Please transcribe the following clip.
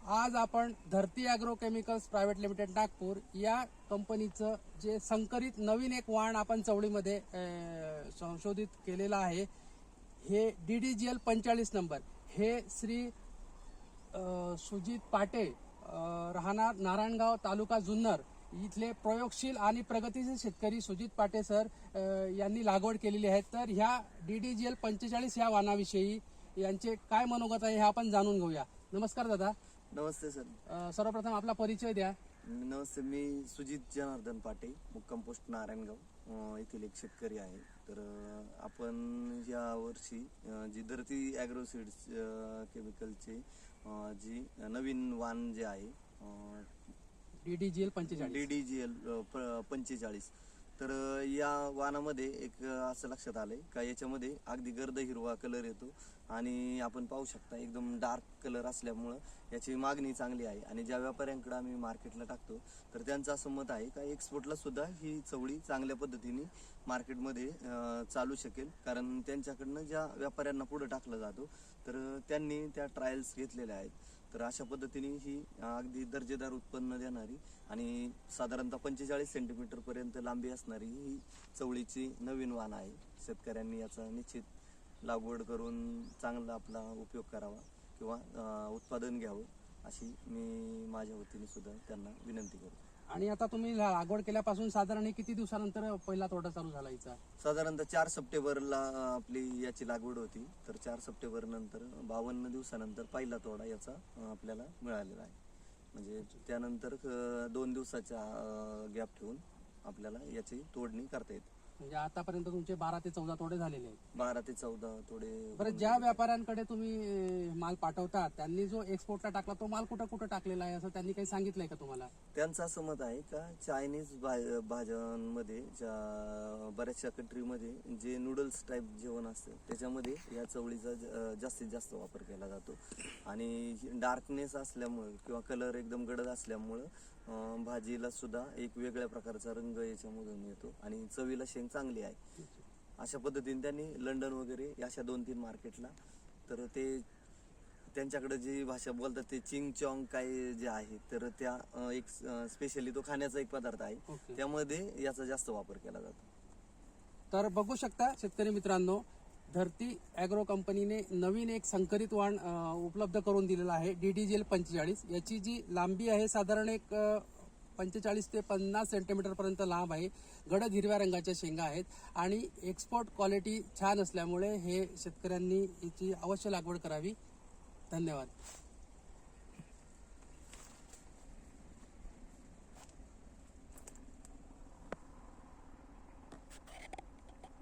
आज आपण धरती agro chemicals private limited Nagpur या कंपनीचं जे संकरित नवीन एक वाण आपण चवळीमध्ये संशोधित केलेलं आहे, हे DDGL 45 नंबर. हे श्री सुजित पाटे, राहणार नारायणगाव, तालुका जुन्नर इथले प्रयोगशील आणि प्रगतीशील शेतकरी सुजित पाटे सर यांनी लागवड केलेली आहे. तर ह्या DDGL 45 या वाणाविषयी यांचे काय मनोगत आहे हे आपण जाणून घेऊया. नमस्कार दादा. नमस्ते सर. सर्वप्रथम आपला परिचय द्या. नमस्ते, मी सुजित जनार्दन पाटे, मुक्काम पोस्ट नारायणगाव येथील एक शेतकरी आहे. तर आपण या वर्षी जी धरती ॲग्रो सीड्स केमिकलचे जी नवीन वाण जे आहे DDGL 45, तर या वाणामध्ये एक असं लक्षात आलंय का याच्यामध्ये अगदी गर्द हिरवा कलर येतो आणि आपण पाहू शकता एकदम डार्क कलर असल्यामुळं याची मागणी चांगली आहे. आणि ज्या व्यापाऱ्यांकडे आम्ही मार्केटला टाकतो तर त्यांचं असं मत आहे का एक्सपोर्टला सुद्धा ही चवळी चांगल्या पद्धतीने मार्केटमध्ये चालू शकेल, कारण त्यांच्याकडनं ज्या व्यापाऱ्यांना पुढे टाकलं जातो तर त्यांनी त्या ट्रायल्स घेतलेल्या आहेत. तर अशा पद्धतीने ही अगदी दर्जेदार उत्पन्न देणारी आणि साधारणतः 45 सेंटीमीटर पर्यंत लांबी असणारी ही चवळीची नवीन वाण आहे. शेतकऱ्यांनी याचा निश्चित लागवड करून चांगला आपला उपयोग करावा किंवा उत्पादन घ्यावं अशी मी माझ्या वतीने सुद्धा त्यांना विनंती करतो. आणि आता तुम्ही लागवड केल्यापासून साधारण किती दिवसानंतर पहिला तोडा चालू झाला हिचा? साधारणतः 4 सप्टेंबरला आपली याची लागवड होती. तर 4 सप्टेंबर नंतर 52 दिवसानंतर पहिला तोडा याचा आपल्याला मिळालेला आहे. म्हणजे त्यानंतर 2 दिवसाचा गॅप ठेवून आपल्याला याची तोडणी करता येते. म्हणजे आतापर्यंत तुमचे 12 ते 14 तोडे झालेले आहेत. 12 ते 14 तोडे. बरं, ज्या व्यापाऱ्यांकडे तुम्ही माल पाठवता त्यांनी जो एक्सपोर्टला टाकला तो माल कुठं कुठं टाकलेला आहे असं त्यांनी काही सांगितलंय का तुम्हाला? त्यांचं असं मत आहे का चायनीज भाज्यांमध्ये बऱ्याचशा कंट्रीमध्ये जे नूडल्स टाईप जेवण असतं त्याच्यामध्ये या चवळीचा जास्तीत जास्त वापर केला जातो. आणि डार्कनेस असल्यामुळे किंवा कलर एकदम गडद असल्यामुळं भाजीला सुद्धा एक वेगळ्या प्रकारचा रंग याच्यामधून येतो आणि चवीला शेंग चांगली आहे. अशा पद्धतीने त्यांनी लंडन वगैरे अशा 2-3 मार्केटला, तर ते त्यांच्याकडे जी भाषा बोलतात ते चिंग चॉंग काय जे आहे तर त्या एक स्पेशली तो खाण्याचा एक पदार्थ आहे. त्यामध्ये याचा जास्त वापर केला जातो. तर बघू शकता शेतकरी मित्रांनो, धरती ॲग्रो कंपनीने नवीन एक संकरित वाण उपलब्ध करून दिलेला आहे DDGL 45. याची जी लांबी आहे साधारण एक 45 ते 50 सेंटीमीटर पर्यंत लांब आहे. गडद हिरव्या रंगाच्या शेंगा आहेत आणि एक्सपोर्ट क्वालिटी छान असल्यामुळे हे शेतकऱ्यांनी याची अवश्य लागवड करावी. धन्यवाद.